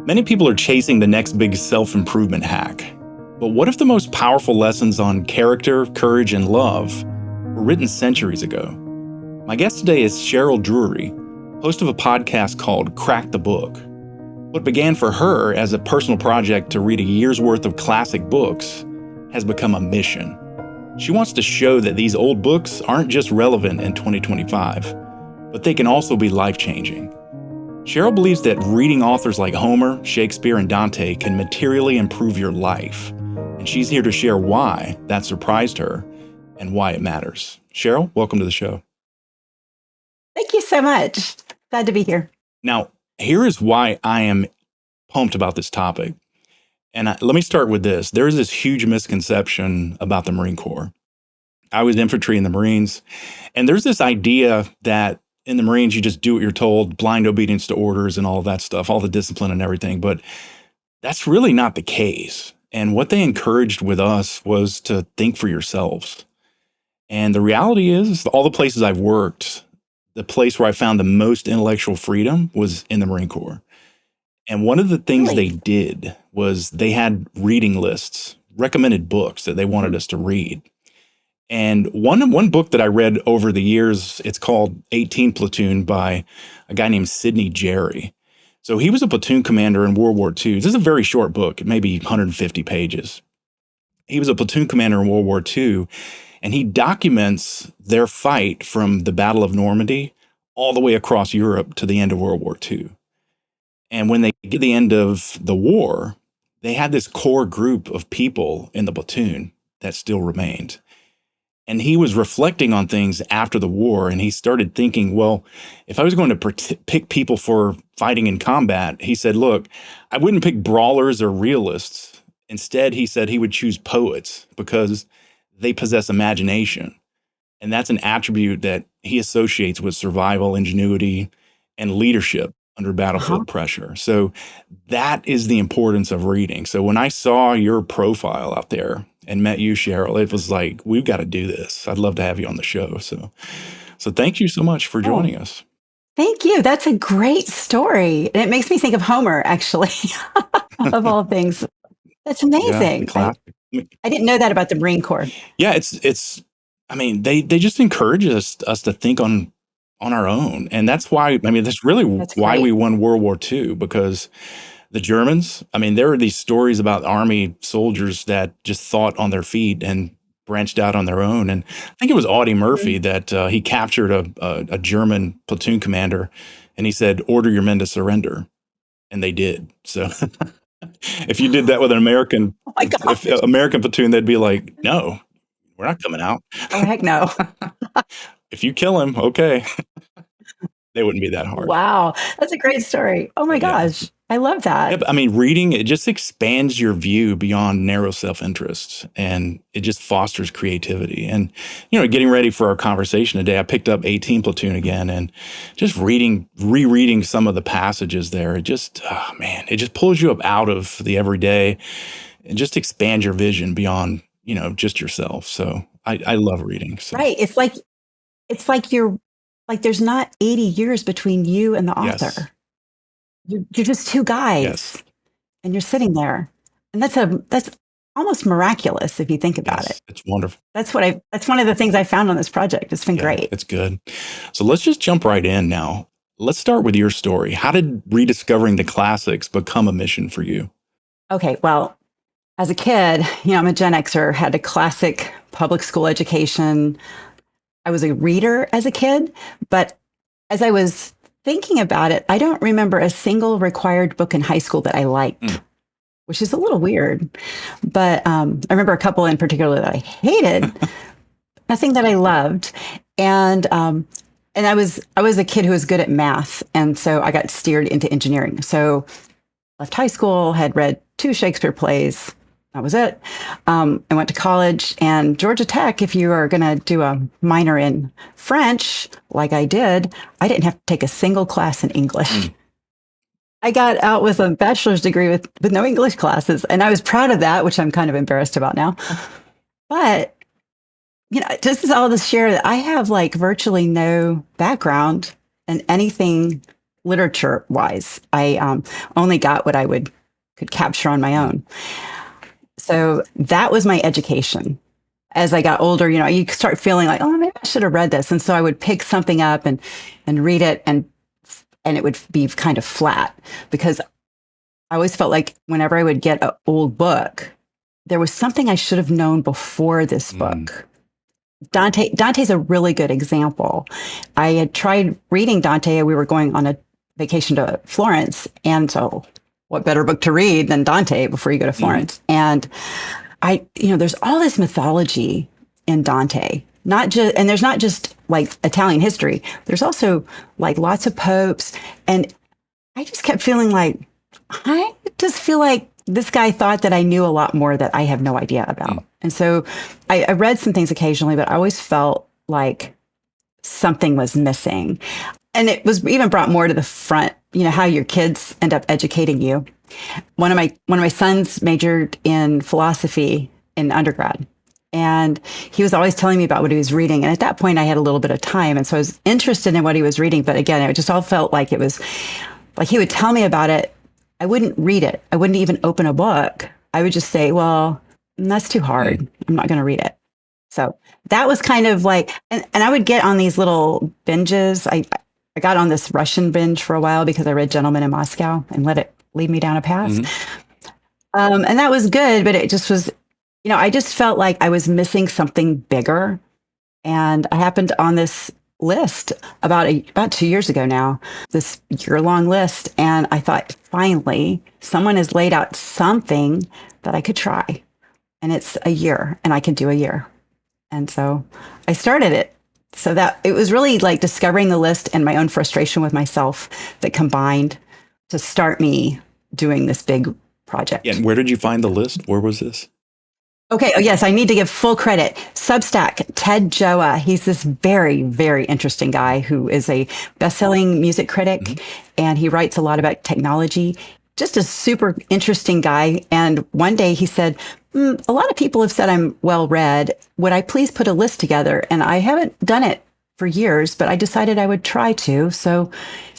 Many people are chasing the next big self-improvement hack. But what if the most powerful lessons on character, courage, and love were written centuries ago? My guest today is Cheryl Drury, host of a podcast called Crack the Book. What began for her as a personal project to read a year's worth of classic books has become a mission. She wants to show that these old books aren't just relevant in 2025, but they can also be life-changing. Cheryl believes that reading authors like Homer, Shakespeare, and Dante can materially improve your life, and she's here to share why that surprised her and why it matters. Cheryl, welcome to the show. Thank you so much. Glad to be here. Now, here is why I am pumped about this topic. And let me start with this. There is this huge misconception about the Marine Corps. I was infantry in the Marines, and there's this idea that in the Marines, you just do what you're told, blind obedience to orders and all of that stuff, all the discipline and everything. But that's really not the case. And what they encouraged with us was to think for yourselves. And the reality is, all the places I've worked, the place where I found the most intellectual freedom was in the Marine Corps. And one of the things they did was they had reading lists, recommended books that they wanted us to read. And one book that I read over the years, it's called 18 Platoon by a guy named Sidney Jerry. So he was a platoon commander in World War II. This is a very short book, maybe 150 pages. He was a platoon commander in World War II, and he documents their fight from the Battle of Normandy all the way across Europe to the end of World War II. And when they get to the end of the war, they had this core group of people in the platoon that still remained. And he was reflecting on things after the war, and he started thinking, well, if I was going to pick people for fighting in combat, he said, look, I wouldn't pick brawlers or realists. Instead, he said he would choose poets because they possess imagination. And that's an attribute that he associates with survival, ingenuity, and leadership under battlefield pressure. So that is the importance of reading. So when I saw your profile out there and met you, Cheryl, it was like, we've got to do this. I'd love to have you on the show. So thank you so much for joining us. Thank you. That's a great story. And it makes me think of Homer, actually, of all things. That's amazing. Yeah, I didn't know that about the Marine Corps. Yeah, I mean, they just encourage us to think on our own. And that's why, that's really why we won World War II, because the Germans, there are these stories about Army soldiers that just thought on their feet and branched out on their own. And I think it was Audie Murphy that he captured a German platoon commander, and he said, order your men to surrender. And they did. So if you did that with an American, American platoon, they'd be like, no, we're not coming out. Oh, heck no. If you kill him, okay. They wouldn't be that hard. Wow. That's a great story. Oh my gosh. I love that. Yeah, reading, it just expands your view beyond narrow self-interest, and it just fosters creativity. And, getting ready for our conversation today, I picked up 18 Platoon again, and just rereading some of the passages there, it just pulls you up out of the everyday and just expands your vision beyond, just yourself. So I love reading. So. Right. It's like there's not 80 years between you and the author. Yes. You're just two guys, and you're sitting there, and that's almost miraculous if you think about it. It's wonderful. That's one of the things I found on this project. It's been great. It's good. So let's just jump right in now. Let's start with your story. How did rediscovering the classics become a mission for you? Okay, well, as a kid, I'm a Gen Xer, had a classic public school education. I was a reader as a kid, but as I was thinking about it, I don't remember a single required book in high school that I liked, which is a little weird. But I remember a couple in particular that I hated, nothing that I loved. And I was a kid who was good at math, and so I got steered into engineering. So left high school, had read 2 Shakespeare plays. That was it. I went to college, and Georgia Tech, if you are going to do a minor in French, like I did, I didn't have to take a single class in English. I got out with a bachelor's degree with no English classes, and I was proud of that, which I'm kind of embarrassed about now. But, just all to share that I have virtually no background in anything literature wise. I only got what could capture on my own. So that was my education. As I got older, you start feeling like, oh, maybe I should have read this. And so I would pick something up and read it, and it would be kind of flat, because I always felt like whenever I would get an old book, there was something I should have known before this book. Dante's a really good example. I had tried reading Dante. We were going on a vacation to Florence. And so what better book to read than Dante before you go to Florence? And there's all this mythology in Dante, and there's not just like Italian history. There's also like lots of popes. And I just kept feeling like, I just feel like this guy thought that I knew a lot more that I have no idea about. And so I read some things occasionally, but I always felt like something was missing. And it was even brought more to the front, how your kids end up educating you. One of my sons majored in philosophy in undergrad, and he was always telling me about what he was reading. And at that point I had a little bit of time. And so I was interested in what he was reading. But again, it just all felt like it was like he would tell me about it. I wouldn't read it. I wouldn't even open a book. I would just say, well, that's too hard. I'm not going to read it. So that was kind of like, and I would get on these little binges. I got on this Russian binge for a while because I read Gentleman in Moscow and let it lead me down a path. And that was good, but it just was, I just felt like I was missing something bigger. And I happened on this list about 2 years ago now, this year-long list. And I thought, finally, someone has laid out something that I could try. And it's a year, and I can do a year. And so I started it. So that it was really like discovering the list and my own frustration with myself that combined to start me doing this big project. Yeah, and where did you find the list? Where was this? Okay. Oh, yes. I need to give full credit. Substack, Ted Joa. He's this very, very interesting guy who is a best-selling music critic, and he writes a lot about technology. Just a super interesting guy. And one day he said, a lot of people have said I'm well-read. Would I please put a list together? And I haven't done it for years, but I decided I would try to. So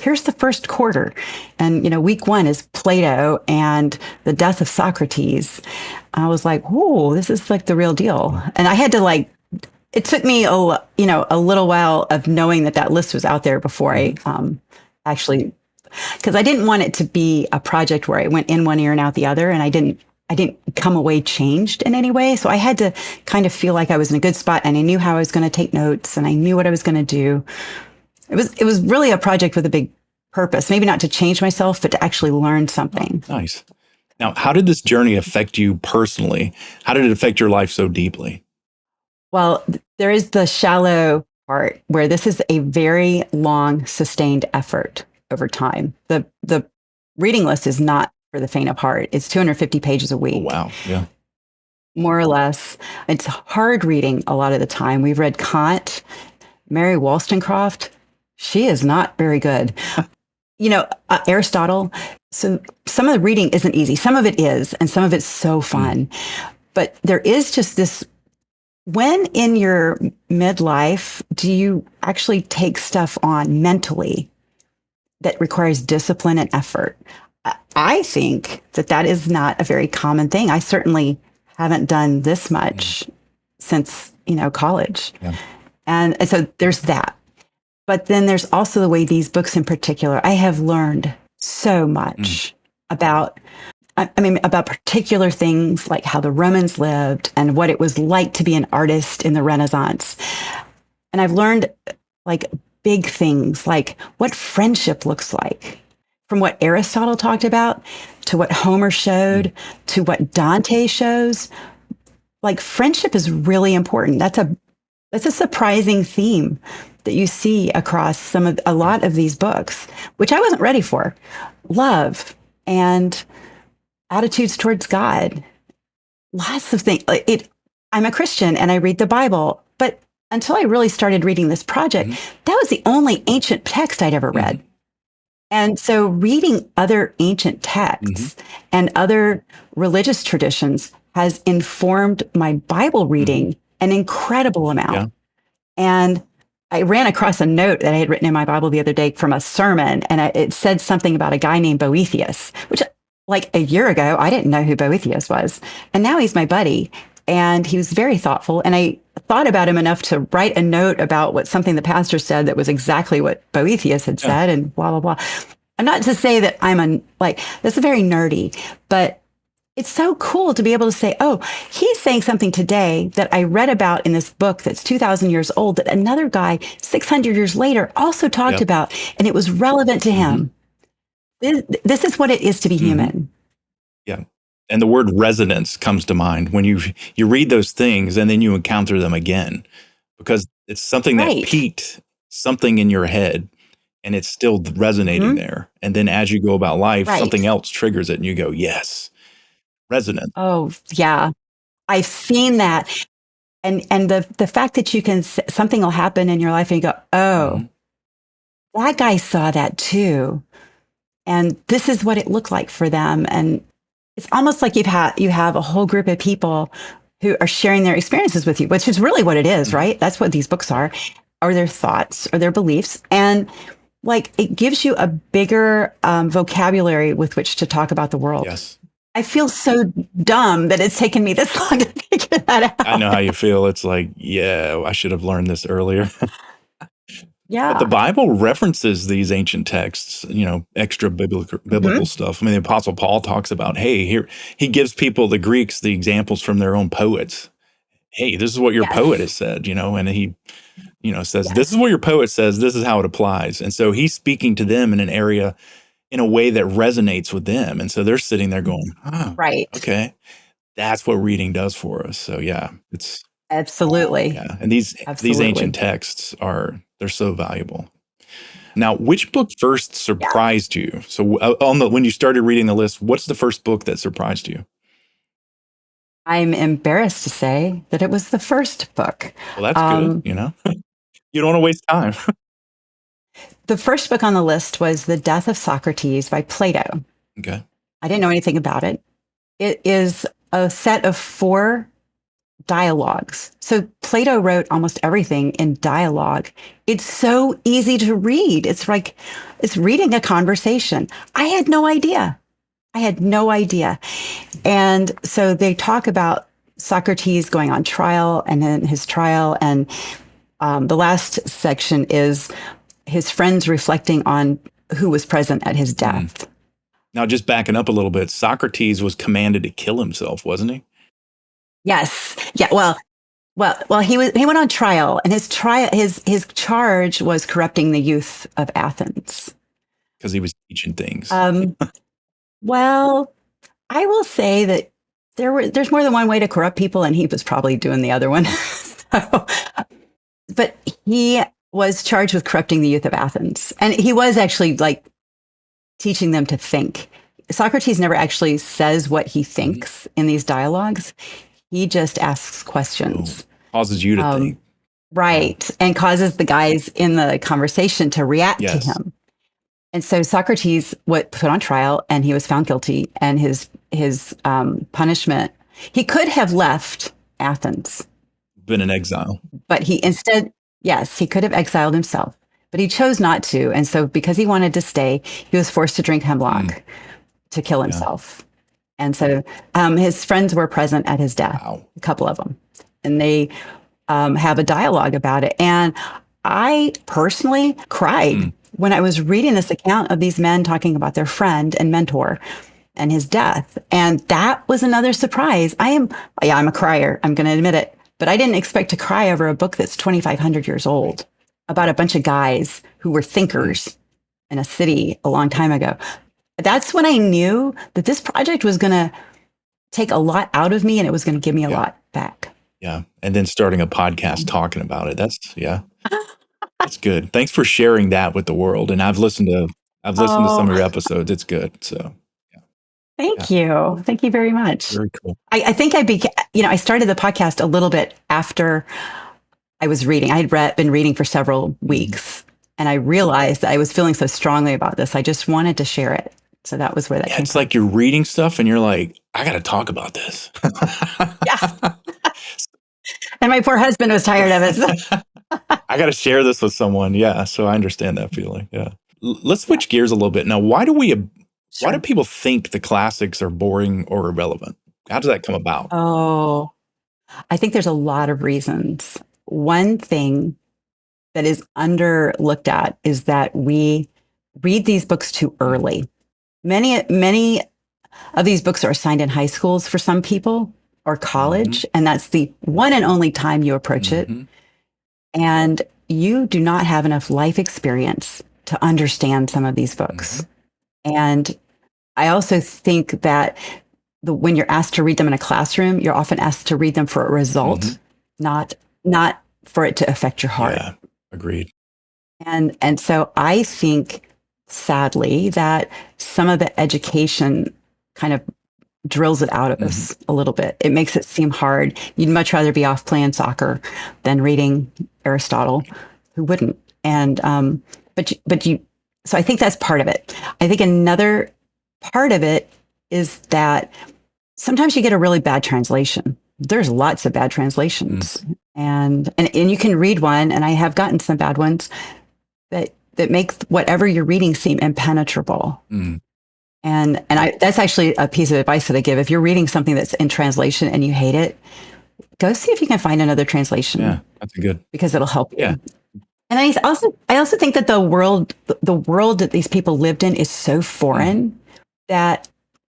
here's the first quarter. And, week 1 is Plato and the death of Socrates. I was like, whoa, this is like the real deal. And I had to it took me a little while of knowing that list was out there before I actually, because I didn't want it to be a project where I went in one ear and out the other. And I didn't come away changed in any way. So I had to kind of feel like I was in a good spot, and I knew how I was going to take notes, and I knew what I was going to do. It was really a project with a big purpose, maybe not to change myself, but to actually learn something. Oh, nice. Now, how did this journey affect you personally? How did it affect your life so deeply? Well, there is the shallow part where this is a very long, sustained effort over time. The reading list is not for the faint of heart. It's 250 pages a week. Oh, wow. Yeah. More or less. It's hard reading a lot of the time. We've read Kant, Mary Wollstonecraft. She is not very good. Aristotle. So some of the reading isn't easy. Some of it is, and some of it's so fun. But there is just this, when in your midlife, do you actually take stuff on mentally that requires discipline and effort? I think that is not a very common thing. I certainly haven't done this much since, college. Yeah. And so there's that. But then there's also the way these books in particular, I have learned so much about particular things like how the Romans lived and what it was like to be an artist in the Renaissance. And I've learned big things like what friendship looks like, from what Aristotle talked about to what Homer showed to what Dante shows. Friendship is really important. That's a surprising theme that you see across a lot of these books, which I wasn't ready for. Love and attitudes towards God. Lots of things. I'm a Christian and I read the Bible, but until I really started reading this project, that was the only ancient text I'd ever read. And so reading other ancient texts and other religious traditions has informed my Bible reading an incredible amount. Yeah. And I ran across a note that I had written in my Bible the other day from a sermon, and it said something about a guy named Boethius, which, like, a year ago, I didn't know who Boethius was. And now he's my buddy, and he was very thoughtful. And I thought about him enough to write a note about what something the pastor said that was exactly what Boethius had Yeah. said, and blah, blah, blah. I'm not to say that this is very nerdy, but it's so cool to be able to say, oh, he's saying something today that I read about in this book that's 2,000 years old that another guy 600 years later also talked Yep. about, and it was relevant to him. This is what it is to be human. Yeah. And the word resonance comes to mind when you read those things and then you encounter them again, because it's something that Right. piqued something in your head and it's still resonating there. And then as you go about life, Right. something else triggers it and you go, yes, resonance. Oh, yeah. I've seen that. And the fact that you can, something will happen in your life and you go, oh, that guy saw that too. And this is what it looked like for them. And it's almost like you have a whole group of people who are sharing their experiences with you, which is really what it is, right? That's what these books are, or their thoughts or their beliefs. And like, it gives you a bigger vocabulary with which to talk about the world. Yes. I feel so dumb that it's taken me this long to figure that out. I know how you feel. It's like, yeah, I should have learned this earlier. Yeah. But the Bible references these ancient texts, extra biblical stuff. I mean, the Apostle Paul talks about, hey, here he gives people, the Greeks, the examples from their own poets. Hey, this is what your poet has said, and he, says, this is what your poet says. This is how it applies. And so he's speaking to them in an area, in a way that resonates with them. And so they're sitting there going, oh, right. Okay. That's what reading does for us. So yeah, it's absolutely. Yeah. And these ancient texts they're so valuable. Now, which book first surprised you? So when you started reading the list, what's the first book that surprised you? I'm embarrassed to say that it was the first book. Well, that's good, You don't want to waste time. The first book on the list was The Death of Socrates by Plato. Okay. I didn't know anything about it. It is a set of 4 dialogues. So Plato wrote almost everything in dialogue. It's so easy to read. It's like it's reading a conversation. I had no idea. And so they talk about Socrates going on trial and then his trial. And the last section is his friends reflecting on who was present at his death. Now, just backing up a little bit, Socrates was commanded to kill himself, wasn't he? Yes. Yeah. Well, he went on trial, and his charge was corrupting the youth of Athens. Because he was teaching things. Well, I will say that there's more than one way to corrupt people, and he was probably doing the other one. But he was charged with corrupting the youth of Athens, and he was actually like teaching them to think. Socrates never actually says what he thinks in these dialogues. He just asks questions. Causes you to think. Right. And causes the guys in the conversation to react to him. And so Socrates was put on trial and he was found guilty, and his punishment, he could have left Athens. Been in exile. But he instead, he could have exiled himself, but he chose not to. And so because he wanted to stay, he was forced to drink hemlock to kill himself. And so his friends were present at his death, a couple of them, and they have a dialogue about it. And I personally cried when I was reading this account of these men talking about their friend and mentor and his death. And that was another surprise. I'm a crier. I'm going to admit it. But I didn't expect to cry over a book that's 2,500 years old about a bunch of guys who were thinkers in a city a long time ago. That's when I knew that this project was going to take a lot out of me, and it was going to give me a lot back. Yeah. And then starting a podcast talking about it. That's good. Thanks for sharing that with the world. And I've listened to some of your episodes. It's good. So Thank you. Thank you very much. Very cool. I think I started the podcast a little bit after I was reading. I had been reading for several weeks, and I realized that I was feeling so strongly about this. I just wanted to share it. So that was where that came It's from. like you're reading stuff and you're like, I got to talk about this. Yeah. And my poor husband was tired of it. I got to share this with someone. Yeah. So I understand that feeling. Yeah. Let's Yeah, switch gears a little bit. Now, why do sure. people think the classics are boring or irrelevant? How does that come about? Oh, I think there's a lot of reasons. One thing that is underlooked at is that we read these books too Mm, early. Many of these books are assigned in high schools for some people or mhm, college, and that's the one and only time you approach it. mhm, And you do not have enough life experience to understand some of these mhm, books. And I also think that when you're asked to read them in a classroom, you're often asked to read them for a result, mhm. not not for it to affect your heart. Yeah. Agreed. And so I think sadly that some of the education kind of drills it out of Mhm. us a little bit. It makes it seem hard. You'd much rather be off playing soccer than reading Aristotle. Who wouldn't? And but you. So I think that's part of it. I think another part of it is that sometimes you get a really bad translation. There's lots of bad Mm, translations, and you can read one, and I have gotten some bad ones that make whatever you're reading seem impenetrable. mm. And that's actually a piece of advice that I give. If you're reading something that's in translation and you hate it, go see if you can find another Yeah. translation That's a good. because it'll help Yeah. you. And I also think that the world that these people lived in is so Mhm, foreign that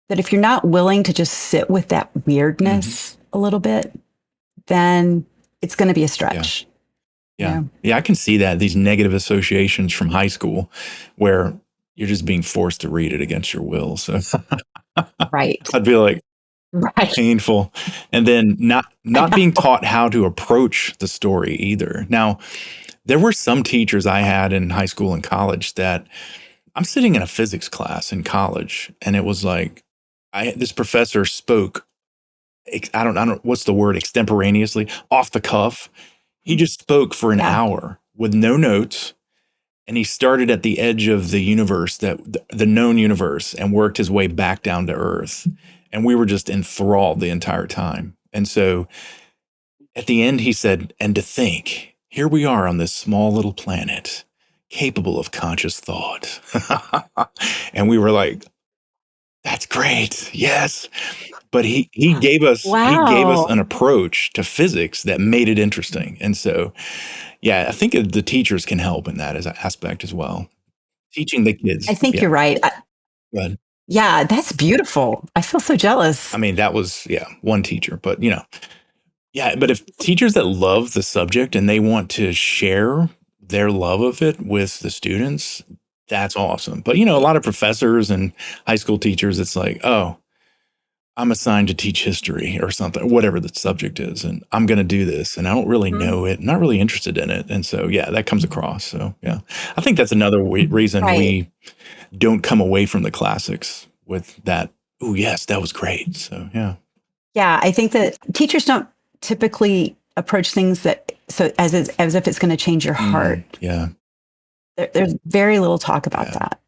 if you're not willing to just sit with that mhm. weirdness a little bit, then it's going to be a Yeah. stretch. You Yeah. know? Yeah. I can see that these negative associations from high school where you're just being forced to read it against your will. So Right. I'd be like, Right. painful. And then I not being know. taught how to approach the story either. Now, there were some teachers I had in high school and college that I'm sitting in a physics class in college, and it was like this professor spoke. I don't what's the word, extemporaneously, off the cuff. He just spoke for an Yeah. hour with no notes, and he started at the edge of the universe, that the known universe, and worked his way back down to Earth. And we were just enthralled the entire time. And so at the end, he said, "And to think, here we are on this small little planet, capable of conscious thought." And we were like, "That's great, yes." But he gave us Wow. an approach to physics that made it interesting. And so, yeah, I think the teachers can help in that as an aspect as well. Teaching the I kids, think yeah. you're right. But Yeah, that's beautiful. I feel so I jealous. mean, that was, yeah, one teacher, but yeah, but if teachers that love the subject and they want to share their love of it with the students, that's awesome. But a lot of professors and high school teachers, it's like, oh, I'm assigned to teach history or something, whatever the subject is, and I'm going to do this, and I don't really Mhm. know it, not really interested in it, and so yeah, that comes across. So yeah, I think that's another reason Right. we don't come away from the classics with that. Oh yes, that was great. So yeah. Yeah, I think that teachers don't typically approach things as if it's going to change your Mm, heart. yeah. There's very little talk about Yeah. that,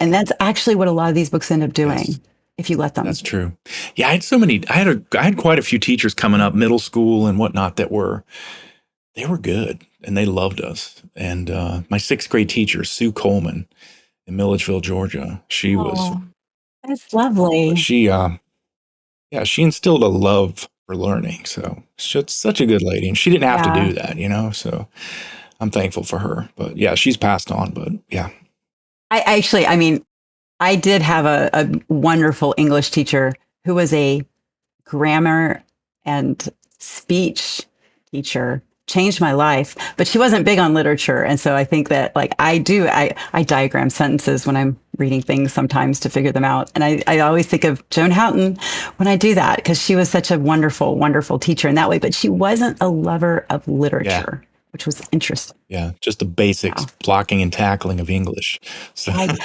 and that's actually what a lot of these books end up Yes. doing if you let them. That's true. Yeah, I had quite a few teachers coming up, middle school and whatnot, that they were good and they loved us. And my sixth grade teacher, Sue Coleman in Milledgeville, Georgia, Oh, that's lovely. she yeah, she instilled a love for learning. So she's such a good lady, and she didn't have to Yeah, do that. So I'm thankful for her. But yeah, she's passed on. But yeah. I mean, I did have a wonderful English teacher who was a grammar and speech teacher, changed my life, but she wasn't big on literature. And so I think that like I diagram sentences when I'm reading things sometimes to figure them out. And I always think of Joan Houghton when I do that because she was such a wonderful, wonderful teacher in that way, but she wasn't a lover of Yeah. literature, which was interesting. Yeah. Just the basics, Yeah. blocking and tackling of English. So Like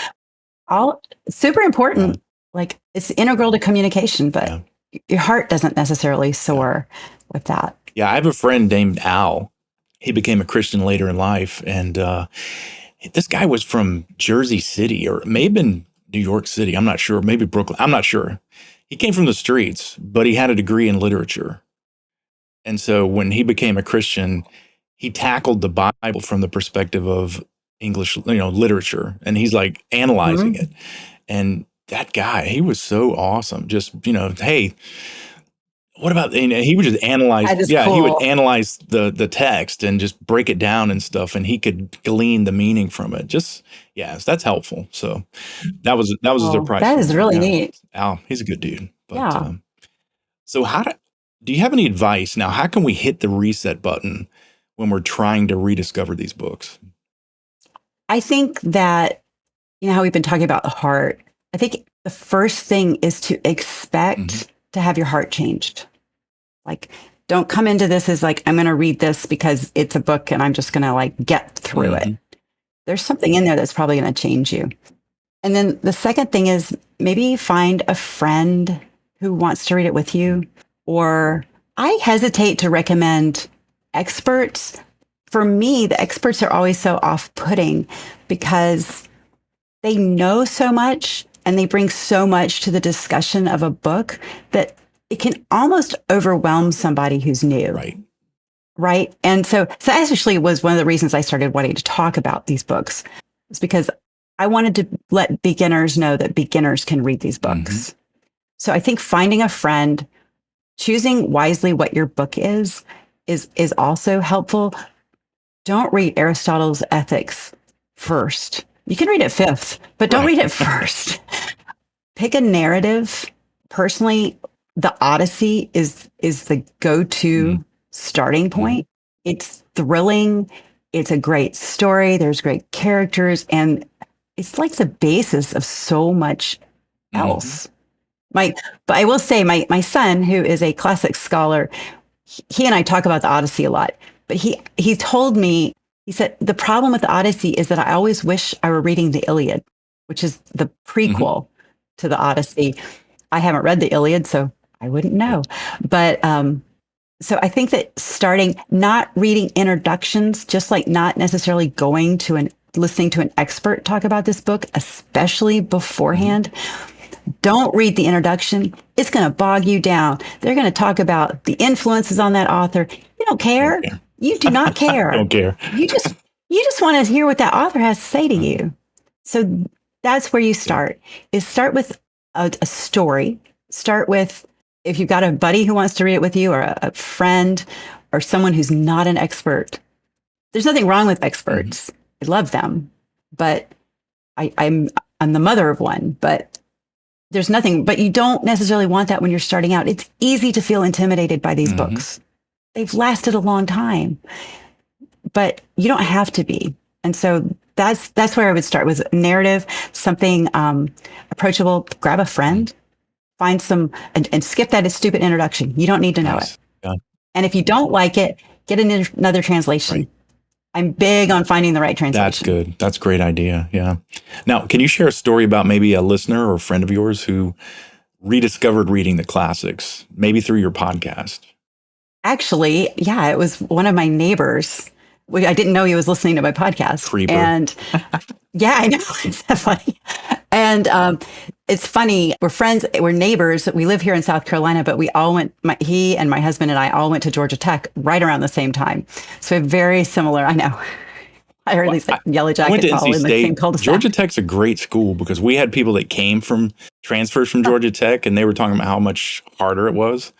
all super yeah. important. Like it's integral to communication, but Yeah. your heart doesn't necessarily Yeah. soar with that. Yeah, I have a friend named Al. He became a Christian later in life, and this guy was from Jersey City, or maybe in New York City. I'm not sure. Maybe Brooklyn. I'm not sure. He came from the streets, but he had a degree in literature. And so when he became a Christian, he tackled the Bible from the perspective of English, literature, and he's like analyzing Mhm. it. And that guy, he was so awesome. Just, hey, what about, he would just analyze, That is yeah, he would cool. analyze the text and just break it down and stuff, and he could glean the meaning from it. Just, yes, that's helpful. So that was a Oh, surprise that for is me. really Yeah. neat. Al, he's a good dude. But Yeah. so do you have any advice now? How can we hit the reset button when we're trying to rediscover these books? I think that, how we've been talking about the heart. I think the first thing is to Hmm. expect to have your heart changed. Like, don't come into this as like, I'm going to read this because it's a book and I'm just going to like get through it. Hmm. There's something in there that's probably going to change you. And then the second thing is maybe find a friend who wants to read it with you. Or I hesitate to recommend experts. For me, the experts are always so off putting because they know so much and they bring so much to the discussion of a book that it can almost overwhelm somebody who's new. Right. Right. And so actually was one of the reasons I started wanting to talk about these books. It's because I wanted to let beginners know that beginners can read these Hmm. books. So I think finding a friend, choosing wisely what your book is also helpful. Don't read Aristotle's Ethics first. You can read it fifth, but don't Right. read it first. Pick a narrative. Personally, the Odyssey is the go-to starting point. It's thrilling. It's a great story. There's great characters, and it's like the basis of so much Hmm. else. But I will say, my son, who is a classic scholar, he and I talk about the Odyssey a lot. But he told me, he said the problem with the Odyssey is that I always wish I were reading the Iliad, which is the Hmm. prequel to the Odyssey. I haven't read the Iliad, so I wouldn't know. But so I think that starting not reading introductions, just like not necessarily going to listening to an expert talk about this book, especially Hmm. beforehand. Don't read the introduction. It's going to bog you down. They're going to talk about the influences on that author. You don't Don't care. care. You do not care. Don't care. You just you just want to hear what that author has to say to you. So that's where you Good. start. Is start with a story. Start with, if you've got a buddy who wants to read it with you, or a friend, or someone who's not an expert. There's nothing wrong with Hmm. experts. I love them, but I'm the mother of one. But there's nothing. But you don't necessarily want that when you're starting out. It's easy to feel intimidated by these Hmm. books. They've lasted a long time, but you don't have to be. And so that's where I would start, with narrative, something approachable. Grab a friend, find some, and skip that stupid introduction. You don't need to know it. Nice. Yeah. And if you don't like it, get another Right. translation. I'm big on finding the right That's translation. good. That's a great idea. Yeah. Now, can you share a story about maybe a listener or a friend of yours who rediscovered reading the classics, maybe through your podcast? Actually, yeah, it was one of my neighbors. I didn't know he was listening to my podcast. Creeper. And yeah, I know. It's that funny. And it's funny. We're friends. We're neighbors. We live here in South Carolina, but we all went, he and my husband and I all went to Georgia Tech right around the same time. So we have very similar, I know. I heard Well, these like yellow I went to jackets all NC in the same State. Georgia cul-de-sac. Tech's a great school because we had people that came from transfers from Georgia Tech, and they were talking about how much harder it was.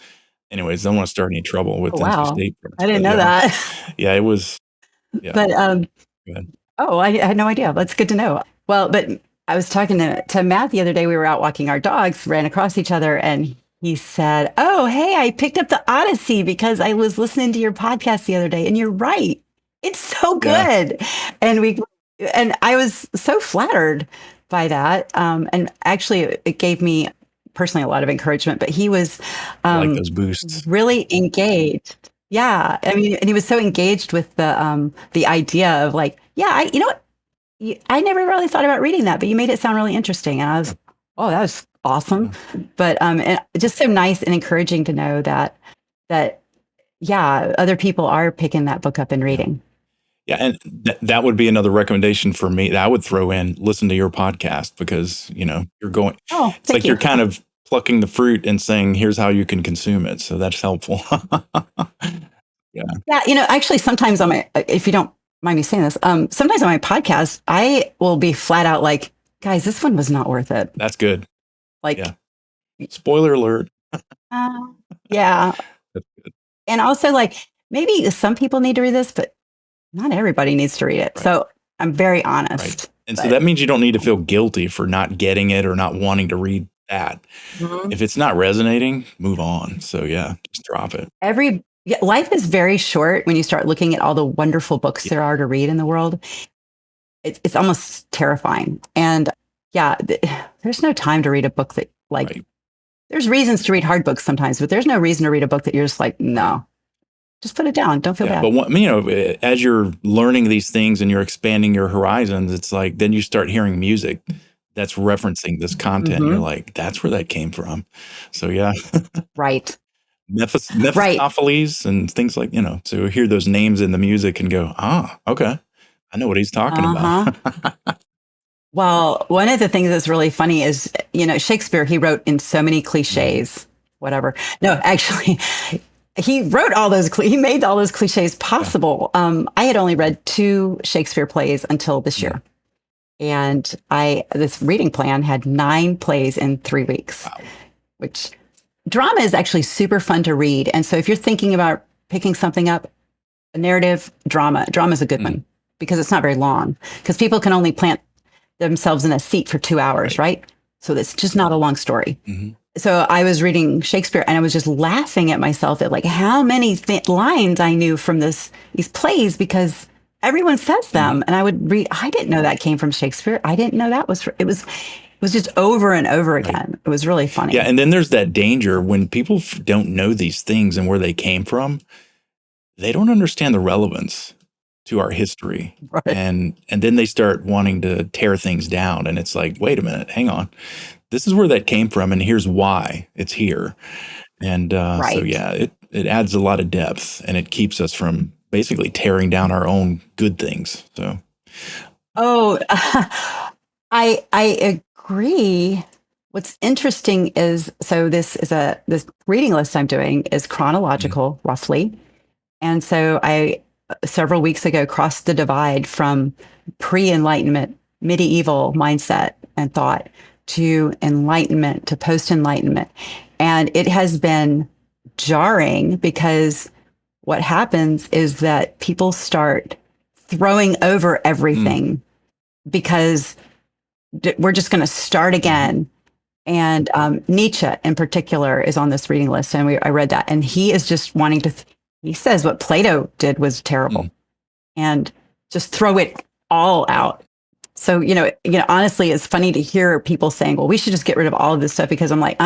Anyways, don't want to start any trouble with Oh, NC wow. State, I but didn't know yeah, that. yeah, it was. Yeah, But good. oh, I had no idea. That's good to know. Well, but I was talking to Matt the other day. We were out walking our dogs, ran across each other, and he said, "Oh, hey, I picked up the Odyssey because I was listening to your podcast the other day, and you're right. It's so Yeah, good." And I was so flattered by that. And actually, it gave me personally a lot of encouragement. But he was I like um, those boosts. really engaged. Yeah, I mean, and he was so engaged with the idea of like, yeah, you know what? I never really thought about reading that, but you made it sound really interesting. And I was, oh, that was awesome. Yeah, But and just so nice and encouraging to know that yeah, other people are picking that book up and yeah, reading. yeah, and that would be another recommendation for me that I would throw in. Listen to your podcast because you're going. Oh, It's thank like you. you're kind of plucking the fruit and saying, "Here's how you can consume it." So that's helpful. Yeah, actually, sometimes on my, if you don't mind me saying this, sometimes on my podcast, I will be flat out like, guys, this one was not worth it. That's good. Yeah. Like, Spoiler alert. uh, yeah. That's good. And also, like, maybe some people need to read this, but not everybody needs to read it. Right. So I'm very Right. honest. And so that means you don't need to feel guilty for not getting it or not wanting to read that. Mhm. If it's not resonating, move on. So yeah, just drop it. Life is very short when you start looking at all the wonderful books there are to read in the world. It's almost terrifying. And yeah, there's no time to read a book that like, Right. there's reasons to read hard books sometimes, but there's no reason to read a book that you're just like, no, just put it down. Don't feel bad. But as you're learning these things and you're expanding your horizons, it's like, then you start hearing music that's referencing this content. Mhm. You're like, that's where that came from. So yeah. Right. Mephistopheles and things like, so you hear those names in the music and go, okay. I know what he's talking about. Well, one of the things that's really funny is, Shakespeare, he wrote in so many cliches, whatever. No, actually, he wrote he made all those cliches possible. Yeah. I had only read 2 Shakespeare plays until this year. And this reading plan had 9 plays in 3 weeks, wow. Which drama is actually super fun to read. And so if you're thinking about picking something up, a narrative drama is a good one because it's not very long, because people can only plant themselves in a seat for 2 hours, right? So it's just not a long story. Mm-hmm. So I was reading Shakespeare and I was just laughing at myself at like how many lines I knew from these plays, because everyone says them. And I would read, I didn't know that came from Shakespeare. I didn't know that it was just over and over again. Right. It was really funny. Yeah. And then there's that danger when people don't know these things and where they came from, they don't understand the relevance to our history. Right. And then they start wanting to tear things down. And it's like, wait a minute, hang on. This is where that came from. And here's why it's here. And so, yeah, it adds a lot of depth and it keeps us from basically tearing down our own good things. So. I agree. What's interesting is, so this reading list I'm doing is chronological, roughly. And so I, several weeks ago, crossed the divide from pre-Enlightenment, medieval mindset and thought to Enlightenment, to post-Enlightenment. And it has been jarring because what happens is that people start throwing over everything because we're just going to start again. And Nietzsche in particular is on this reading list. And I read that. And he is just wanting to, he says what Plato did was terrible and just throw it all out. So, honestly, it's funny to hear people saying, well, we should just get rid of all of this stuff, because I'm like,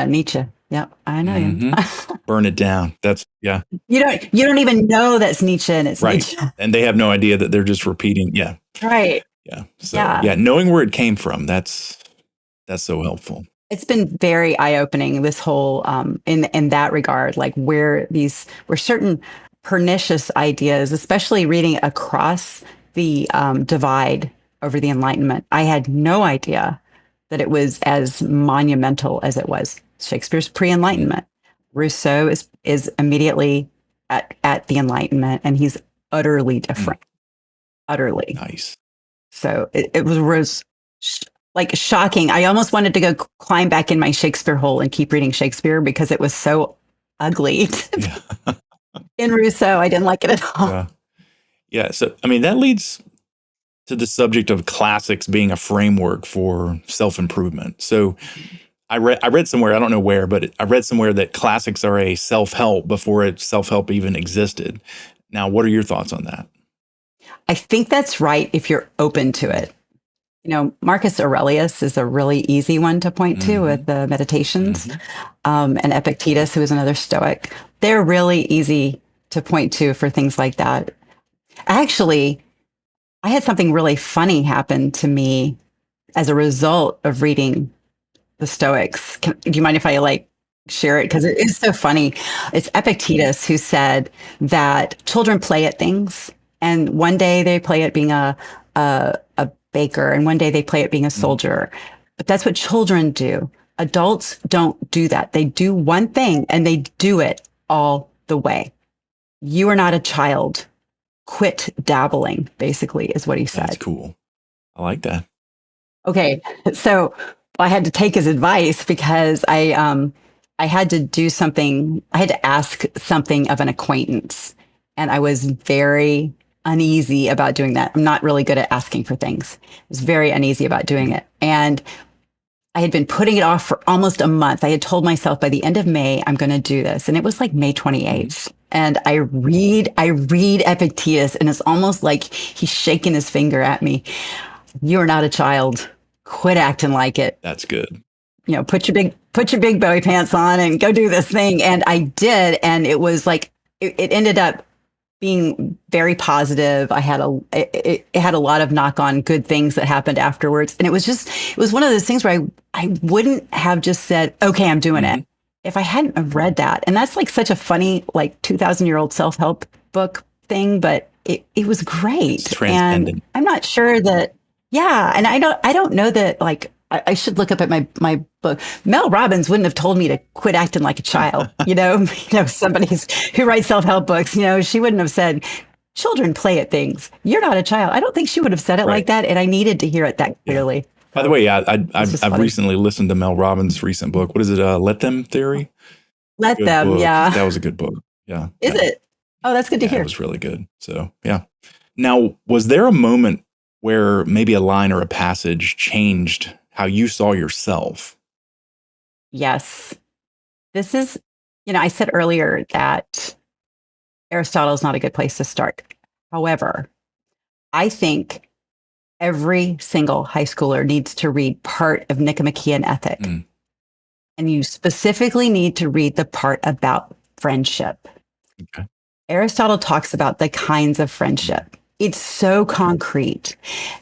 Nietzsche. Yep, I know you. Burn it down. That's, yeah. You don't even know that's Nietzsche, and it's right. Nietzsche. And they have no idea that they're just repeating. Yeah. Right. Yeah. So, yeah, knowing where it came from, that's so helpful. It's been very eye-opening, this whole, in that regard, like where certain pernicious ideas, especially reading across the divide over the Enlightenment. I had no idea that it was as monumental as it was. Shakespeare's pre-Enlightenment. Rousseau is immediately at the Enlightenment, and he's utterly different. Utterly. Nice. So it was like shocking. I almost wanted to go climb back in my Shakespeare hole and keep reading Shakespeare because it was so ugly. In Rousseau, I didn't like it at all. Yeah. So, I mean, that leads to the subject of classics being a framework for self-improvement. So I read somewhere, I don't know where, but I read somewhere that classics are a self-help before self-help even existed. Now, what are your thoughts on that? I think that's right if you're open to it. Marcus Aurelius is a really easy one to point to with the Meditations, and Epictetus, who is another Stoic. They're really easy to point to for things like that. Actually, I had something really funny happen to me as a result of reading the Stoics. Do you mind if I share it? Because it is so funny. It's Epictetus who said that children play at things, and one day they play at being a baker, and one day they play at being a soldier. But that's what children do. Adults don't do that. They do one thing and they do it all the way. You are not a child. Quit dabbling, basically, is what he That's said. cool. I like that. Okay, so I had to take his advice because I had to do something. I had to ask something of an acquaintance, and I was very uneasy about doing that. I'm not really good at asking for things. I was very uneasy about doing Mhm. it, and I had been putting it off for almost a month. I had told myself by the end of May I'm going to do this, and it was like May Mhm. 28th. And I read Epictetus, and it's almost like he's shaking his finger at me. You're not a child. Quit acting like it. That's good. You know, put your big Bowie pants on and go do this thing. And I did, and it was like it ended up being very positive. It had a lot of knock on good things that happened afterwards, and it was one of those things where I wouldn't have just said, okay, I'm doing it Mhm. if I hadn't have read that. And that's like such a funny like 2,000-year-old self help book thing, but it was It's great. And transcendent. I'm not sure that yeah, and I don't know that like I should look up at my book. Mel Robbins wouldn't have told me to quit acting like a child. Somebody who writes self help books. She wouldn't have said, "Children play at things. You're not a child." I don't think she would have said it like Right. that, and I needed to hear it that Yeah. clearly. By the So way, it's just I've funny. recently listened to Mel Robbins' recent book. What is it? Let Them Theory. Let Good them, book. yeah. That was a good book. Yeah. Is Yeah. it? Oh, that's good to Yeah. It hear. was really good. So yeah. Now, was there a moment where maybe a line or a passage changed how you saw yourself? Yes, this is. I said earlier that Aristotle is not a good place to start. However, I think every single high schooler needs to read part of Nicomachean Ethic. Mm, And you specifically need to read the part about friendship. okay. Aristotle talks about the kinds of Mm, friendship. It's so concrete.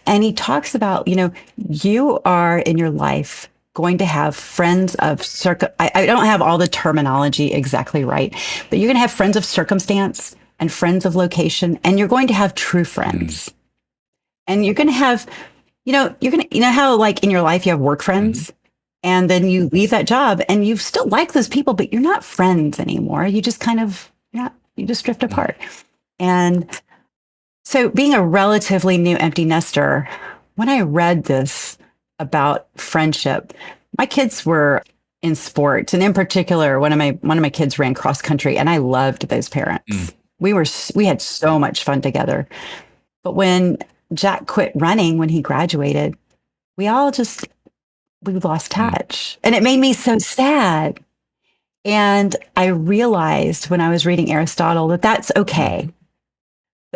And he talks about, you are in your life going to have friends of I don't have all the terminology exactly right, but you're going to have friends of circumstance and friends of location, and you're going to have true mm, friends. And you're going to have, how like in your life you have work mhm. friends and then you leave that job and you still like those people, but you're not friends anymore. You just kind of, yeah, you just drift Mm, apart. And so being a relatively new empty nester, when I read this about friendship, my kids were in sports, and in particular, one of my kids ran cross country, and I loved those mm, parents. We had so much fun together. But when Jack quit running when he graduated, we all just we lost mm, touch. And it made me so sad. And I realized when I was reading Aristotle that that's okay. mhm,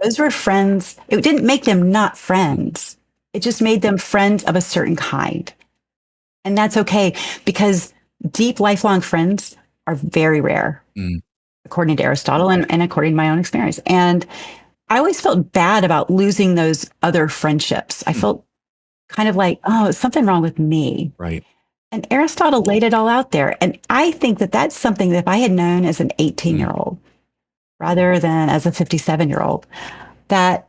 Those were friends. It didn't make them not mm, friends. It just made them friends of a certain kind. And that's okay because deep, lifelong friends are very rare, mm. according to Aristotle and according to my own experience. And I always felt bad about losing those other friendships. I Mm, felt kind of like, oh, is something wrong with me. right. And Aristotle laid it all out there. And I think that that's something that if I had known as an 18-year Mm, old rather than as a 57-year-old, that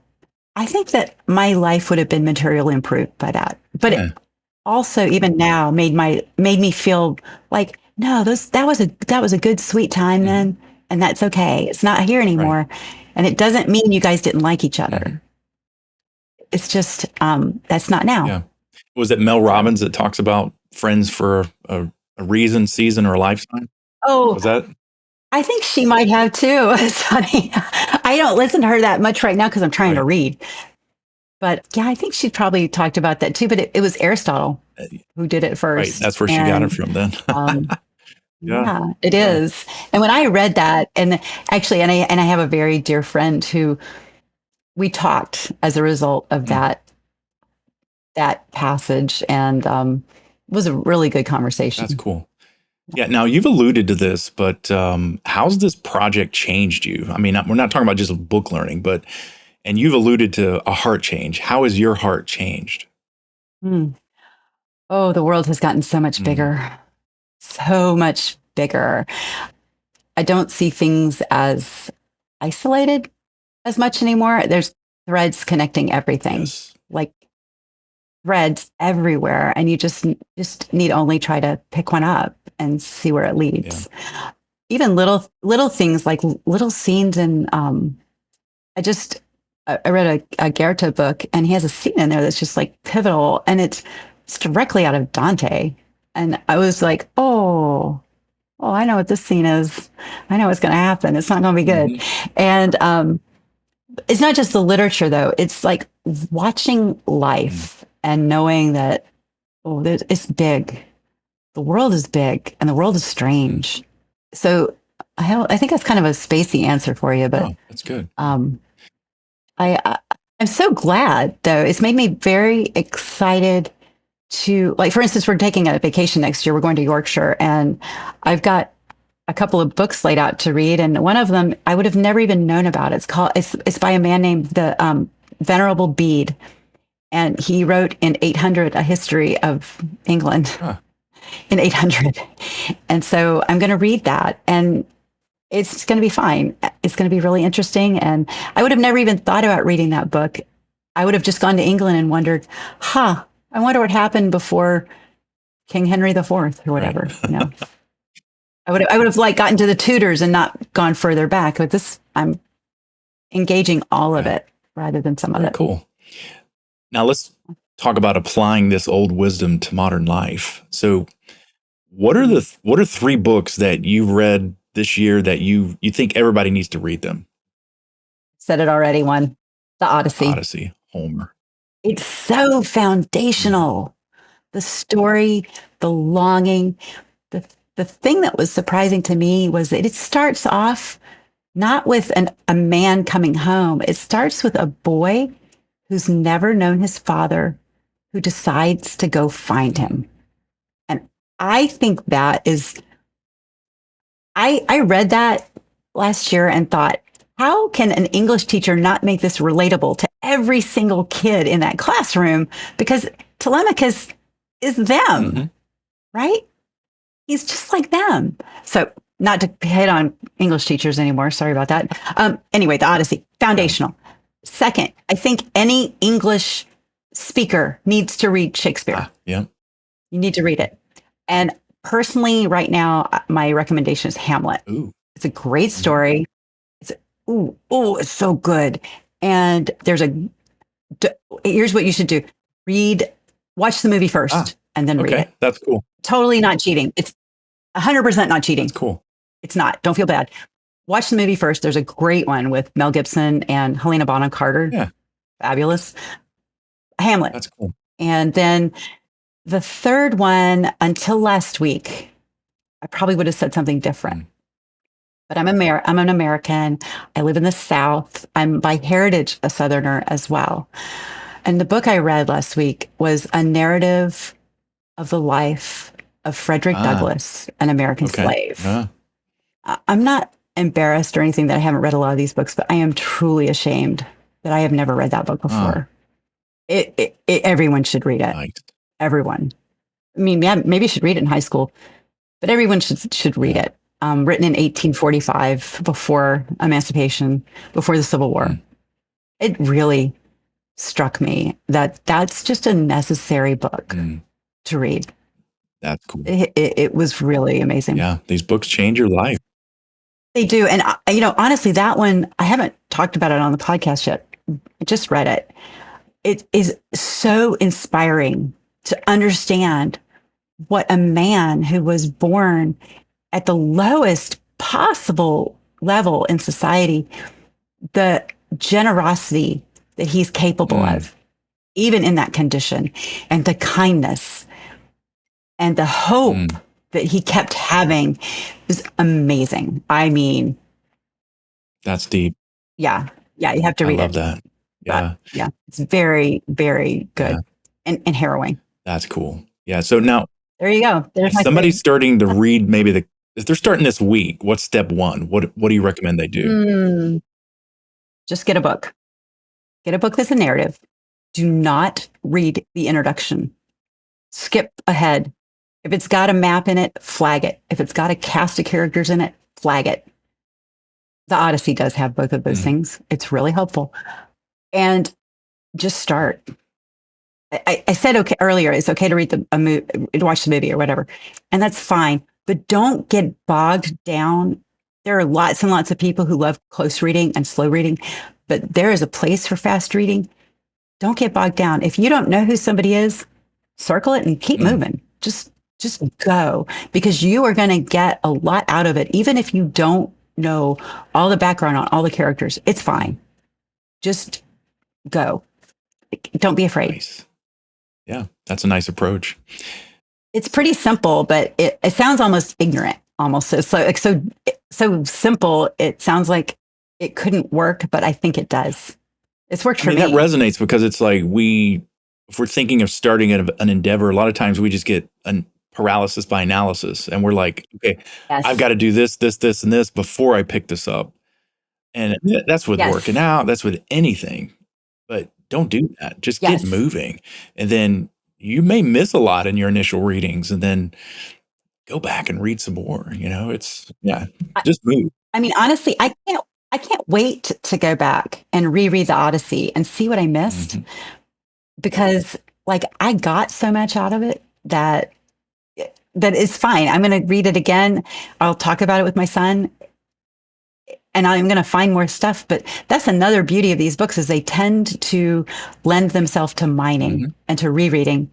I think that my life would have been materially improved by that. But yeah. it also, even now, made me feel like, no, that was a good, sweet time Mhm, then. And that's okay. It's not here right. anymore. And it doesn't mean you guys didn't like each Mhm, other. It's just that's not now. yeah. Was it Mel So, Robbins that talks about friends for a reason, season, or a lifetime? oh, Was that I think she might have too. It's funny. I don't listen to her that much right now because I'm trying to right? read. But yeah, I think she probably talked about that too. But it was Aristotle Uh, who did it Right. first. That's where she got it And from then. um, Yeah. yeah, it Yeah. is. And when I read that, and actually, and I have a very dear friend who we talked as a result of Mm, that passage, and it was a really good that's conversation. cool. Yeah. Now you've alluded to this, but how's this project changed you? I mean, we're not talking about just book learning, but and you've alluded to a heart change. How has your heart changed? Hmm. Oh, the world has gotten so much Mm, bigger, so much bigger. I don't see things as isolated as much anymore. There's threads connecting everything, yes. like threads everywhere, and you just need only try to pick one up and see where it Yeah. leads. even little things like little scenes in I read a Goethe book, and he has a scene in there that's just like pivotal, and it's directly out of Dante. And I was like, oh, I know what this scene is. I know what's going to happen. It's not going to be good. Mm-hmm. And it's not just the literature, though. It's like watching life and knowing that, it's big. The world is big and the world is strange. So I think that's kind of a spacey answer for you, but that's good. I'm so glad, though. It's made me very excited to, like, for instance, we're taking a vacation next year. We're going to Yorkshire, and I've got a couple of books laid out to read, and one of them I would have never even known about. It's by a man named the Venerable Bede, and he wrote in 800 a history of England in 800, and so I'm going to read that, and it's going to be fine. It's going to be really interesting, and I would have never even thought about reading that book. I would have just gone to England and wondered, I wonder what happened before King Henry IV or whatever. Right. I would have like gotten to the Tudors and not gone further back. But this, I'm engaging all of it rather than some of it. Cool. Now let's talk about applying this old wisdom to modern life. So, what are 3 books that you've read this year that you think everybody needs to read them? Said it already. One, the Odyssey, Homer. It's so foundational. The story, the longing, the thing that was surprising to me was that it starts off not with a man coming home. It starts with a boy who's never known his father, who decides to go find him. And I think that is, I read that last year and thought, how can an English teacher not make this relatable to every single kid in that classroom? Because Telemachus is them, right? He's just like them. So not to hit on English teachers anymore. Sorry about that. Anyway, the Odyssey, foundational. Second, I think any English speaker needs to read Shakespeare. Yeah. You need to read it. And personally, right now, my recommendation is Hamlet. Ooh. It's a great story. It's so good. And here's what you should do. Watch the movie first and then read it. That's cool. Totally not cheating. It's 100% not cheating. That's cool. It's not. Don't feel bad. Watch the movie first. There's a great one with Mel Gibson and Helena Bonham Carter. Yeah. Fabulous. Hamlet. That's cool. And then the third one, until last week, I probably would have said something different. But I'm an American. I live in the South. I'm by heritage a Southerner as well. And the book I read last week was a narrative of the life of Frederick Douglass, an American slave. I'm not embarrassed or anything that I haven't read a lot of these books, but I am truly ashamed that I have never read that book before. Everyone should read it. Nice. Everyone. I mean, maybe you should read it in high school, but everyone should read it. Written in 1845, before emancipation, before the Civil War. It really struck me that that's just a necessary book to read. That's cool. It was really amazing. Yeah, these books change your life. They do. And, honestly, that one, I haven't talked about it on the podcast yet. I just read it. It is so inspiring to understand what a man who was born at the lowest possible level in society, the generosity that he's capable of, even in that condition, and the kindness and the hope that he kept having was amazing. I mean, that's deep. Yeah. You have to read it. I love that. Yeah. Yeah. It's very, very good and harrowing. That's cool. Yeah. So now there you go. There's somebody's starting to read, if they're starting this week, what's step 1? What do you recommend they do? Just get a book. Get a book that's a narrative. Do not read the introduction. Skip ahead. If it's got a map in it, flag it. If it's got a cast of characters in it, flag it. The Odyssey does have both of those things. It's really helpful. And just start. I said earlier, it's okay to read watch the movie or whatever. And that's fine. but don't get bogged down. There are lots and lots of people who love close reading and slow reading, but there is a place for fast reading. Don't get bogged down. If you don't know who somebody is, circle it and keep moving. Just go, because you are going to get a lot out of it. Even if you don't know all the background on all the characters, it's fine. Just go. Don't be afraid. Nice. Yeah, that's a nice approach. It's pretty simple, but it sounds almost ignorant, almost so simple. It sounds like it couldn't work, but I think it does. It's worked for me. That resonates because it's like if we're thinking of starting an endeavor, a lot of times we just get a paralysis by analysis, and we're like, okay, Yes. I've got to do this, this, this, and this before I pick this up. And that's with working out. That's with anything. But don't do that. Just get moving. And then you may miss a lot in your initial readings, and then go back and read some more. Just move. I mean, honestly, I can't wait to go back and reread the Odyssey and see what I missed, because like I got so much out of it that is fine. I'm going to read it again. I'll talk about it with my son, and I'm going to find more stuff. But that's another beauty of these books, is they tend to lend themselves to mining and to rereading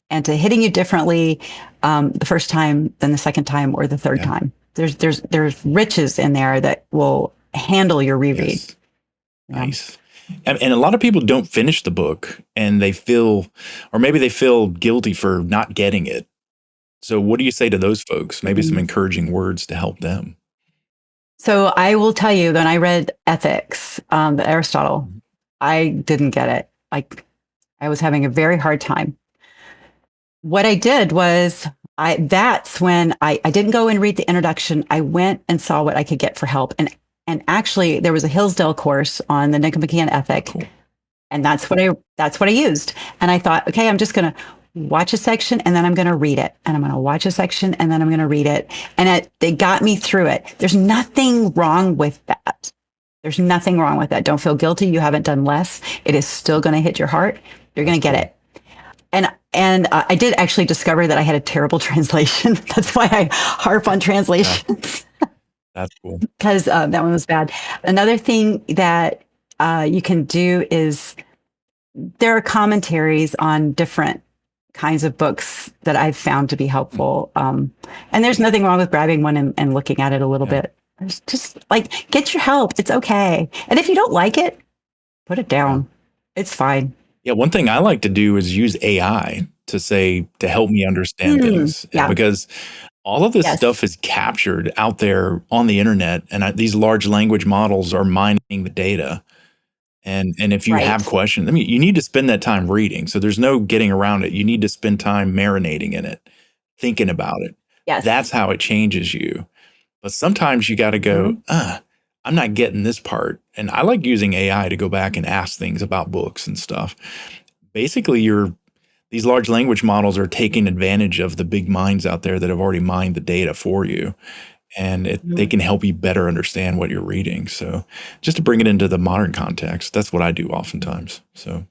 and to hitting you differently the first time than the second time or the third time. There's riches in there that will handle your reread. Yes. Nice. And a lot of people don't finish the book, and they feel guilty for not getting it. So what do you say to those folks? Maybe some encouraging words to help them. So I will tell you, when I read Ethics, Aristotle, I didn't get it. I was having a very hard time. What I did was, that's when I didn't go and read the introduction. I went and saw what I could get for help. And actually, there was a Hillsdale course on the Nicomachean Ethic. Cool. And that's what I used. And I thought, okay, I'm just going to watch a section and then I'm going to read it. And I'm going to watch a section and then I'm going to read it. And they got me through it. There's nothing wrong with that. There's nothing wrong with that. Don't feel guilty. You haven't done less. It is still going to hit your heart. You're going to get it. And I did actually discover that I had a terrible translation. That's why I harp on translations. That's cool. Because that one was bad. Another thing that you can do is, there are commentaries on different kinds of books that I've found to be helpful. And there's nothing wrong with grabbing one and looking at it a little bit. It's just like, get your help. It's okay. And if you don't like it, put it down. It's fine. Yeah, one thing I like to do is use AI to help me understand things. Yeah. Because all of this stuff is captured out there on the internet, and these large language models are mining the data. And if you have questions, you need to spend that time reading. So there's no getting around it. You need to spend time marinating in it, thinking about it. Yes. That's how it changes you. But sometimes you got to go, I'm not getting this part. And I like using AI to go back and ask things about books and stuff. Basically, these large language models are taking advantage of the big minds out there that have already mined the data for you. And they can help you better understand what you're reading. So just to bring it into the modern context, that's what I do oftentimes. So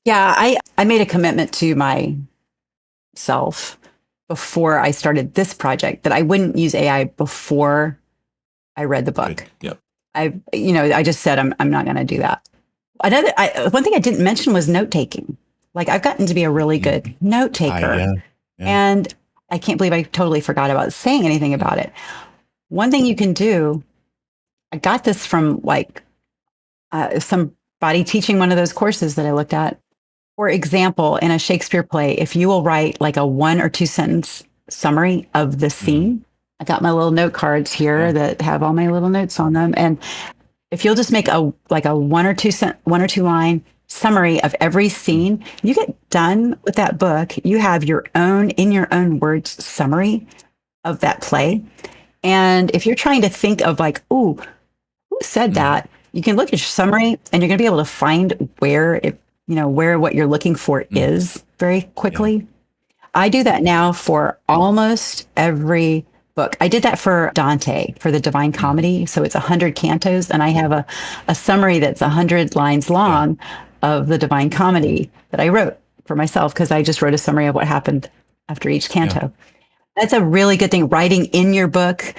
yeah, I made a commitment to myself before I started this project that I wouldn't use AI before I read the book. Good. Yep. I just said I'm not going to do that. One thing I didn't mention was note taking. Like, I've gotten to be a really good note taker, and I can't believe I totally forgot about saying anything about it. One thing you can do, I got this from somebody teaching one of those courses that I looked at. For example, in a Shakespeare play, if you will write like a 1 or 2 sentence summary of the scene, I got my little note cards here that have all my little notes on them. And if you'll just make a 1 or 2 line summary of every scene, you get done with that book. You have your own, in your own words, summary of that play. And if you're trying to think of who said that, you can look at your summary and you're going to be able to find where what you're looking for is very quickly. Yeah. I do that now for almost every book. I did that for Dante, for the Divine Comedy. So it's 100 cantos, and I have a summary that's 100 lines long of the Divine Comedy that I wrote for myself, because I just wrote a summary of what happened after each canto. That's a really good thing. Writing in your book,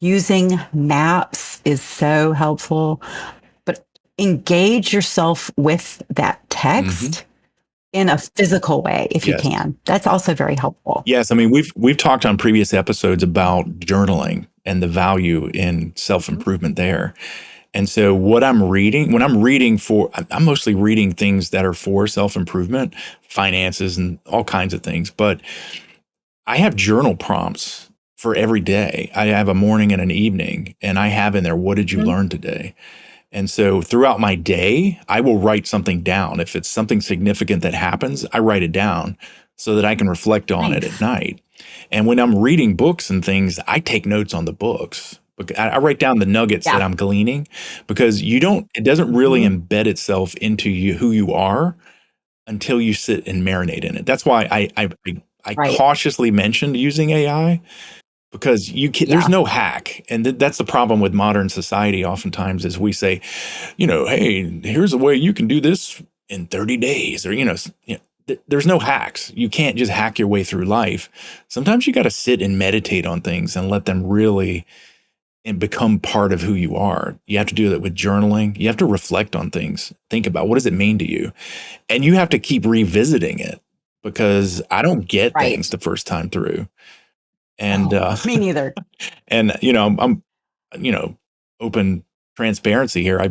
using maps is so helpful. But engage yourself with that Hmm. text in a physical way if you Yes. can. That's also very helpful. Yes. I mean, we've talked on previous episodes about journaling and the value in Mhm. self-improvement there. And so what I'm reading, when I'm reading for, I'm mostly reading things that are for self-improvement, finances and all kinds of things. But I have journal prompts for every day. I have a morning and an evening, and I have in there, what did you Mhm. learn today? And so throughout my day, I will write something down. If it's something significant that happens, I write it down so that I can reflect on it at Nice. night. And when I'm reading books and things, I take notes on the books. I write down the nuggets that Yeah. I'm gleaning because it doesn't really Mhm. embed itself into you, who you are until you sit and marinate in it. That's why I Right. cautiously mentioned using AI because there's Yeah. no hack. And that's the problem with modern society oftentimes is we say, hey, here's a way you can do this in 30 days or, there's no hacks. You can't just hack your way through life. Sometimes you got to sit and meditate on things and let them really and become part of who you are. You have to do that with journaling. You have to reflect on things. Think about what does it mean to you? And you have to keep revisiting it because I don't get things Right. the first time through. And Oh, me neither. and I'm open transparency here. I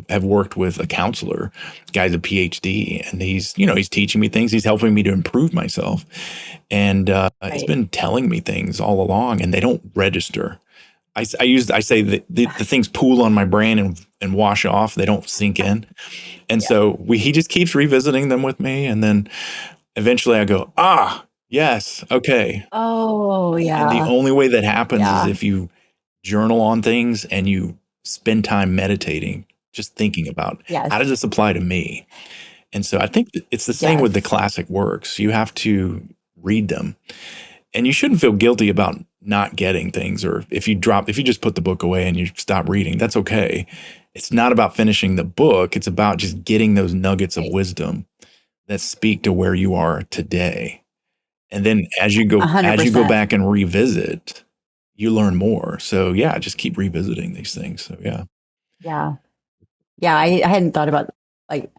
have worked with a counselor, guy's a PhD, and he's teaching me things. He's helping me to improve myself, and he's Right. been telling me things all along, and they don't register. I say that the things pool on my brain and wash off. They don't sink in, and Yeah. so he just keeps revisiting them with me, and then eventually I go, yes, okay. Oh, And the yeah. only way that happens is Yeah. if you journal on things and you spend time meditating, just thinking about how does Yes. this apply to me? And so I think that it's the same with the Yes. classic works. You have to read them and you shouldn't feel guilty about not getting things or if you just put the book away and you stop reading, that's okay. It's not about finishing the book. It's about just getting those nuggets of Right. wisdom that speak to where you are today. And then hundred as you go percent. back and revisit, you learn more. So yeah, just keep revisiting these things. So yeah. Yeah. Yeah. I hadn't thought about like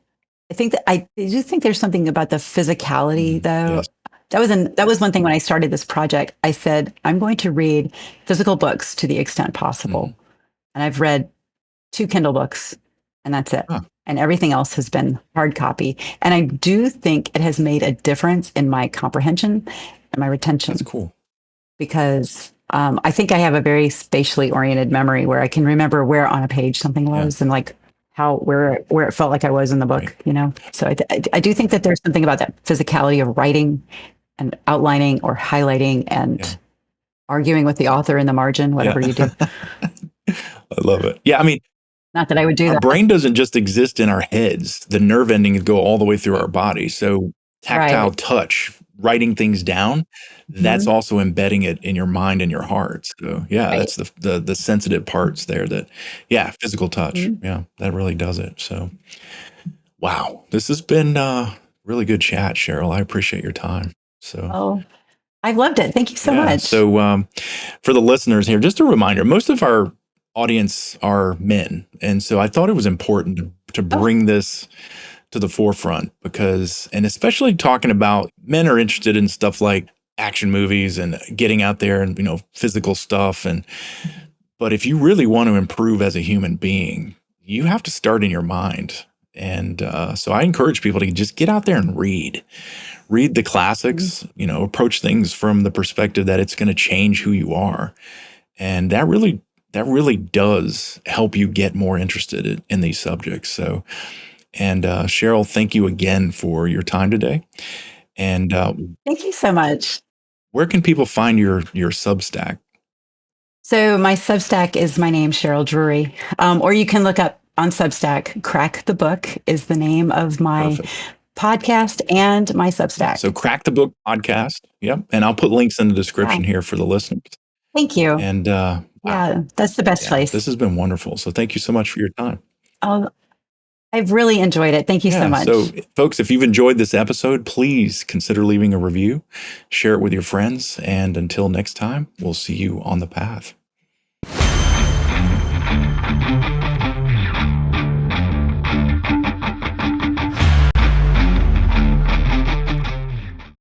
I think that I do think there's something about the physicality though. Yes. That was one thing when I started this project. I said, I'm going to read physical books to the extent possible. Mhm. And I've read 2 Kindle books and that's it. Huh, And everything else has been hard copy. And I do think it has made a difference in my comprehension and my that's retention cool. because I think I have a very spatially oriented memory where I can remember where on a page something Yeah. was and like how where it felt like I was in the Right. book, you know. So I do think that there's something about that physicality of writing and outlining or highlighting Yeah. and arguing with the author in the margin, Yeah. whatever you do. I love it. Yeah. I mean, Not that I would do our that. brain doesn't just exist in our heads. The nerve endings go all the way through our Right. body. So tactile Right. touch, writing things down, that's Mhm. also embedding it in your mind and your heart. So yeah, Right. that's the sensitive parts there that yeah, physical touch. Mhm. Yeah, that really does it. So wow, this has been really good chat, Cheryl. I appreciate your time. So Oh, I've loved it. Thank you so yeah, much. so for the listeners here, just a reminder: most of our audience are men, and so I thought it was important to Oh, bring this to the forefront because, and especially talking about men are interested in stuff like action movies and getting out there and physical stuff and but if you really want to improve as a human being, you have to start in your mind. And so I encourage people to just get out there and read the mhm. classics, approach things from the perspective that it's going to change who you are. And that really does help you get more interested in these subjects. So, and Cheryl, thank you again for your time today. And Thank you so much. where can people find your Substack? So my Substack is my name, Cheryl Drury, or you can look up on Substack. Crack the Book is the name of my Perfect. podcast and my Yeah. So Substack. Crack the Book podcast. Yep. And I'll put links in the Yeah. description here for the listeners. Thank you. And wow. Yeah, that's the best Yeah, place. this has been wonderful. So thank you so much for your time. Oh, I've really enjoyed it. Thank you so Yeah. much. So, folks, if you've enjoyed this episode, please consider leaving a review, share it with your friends. And until next time, we'll see you on the path.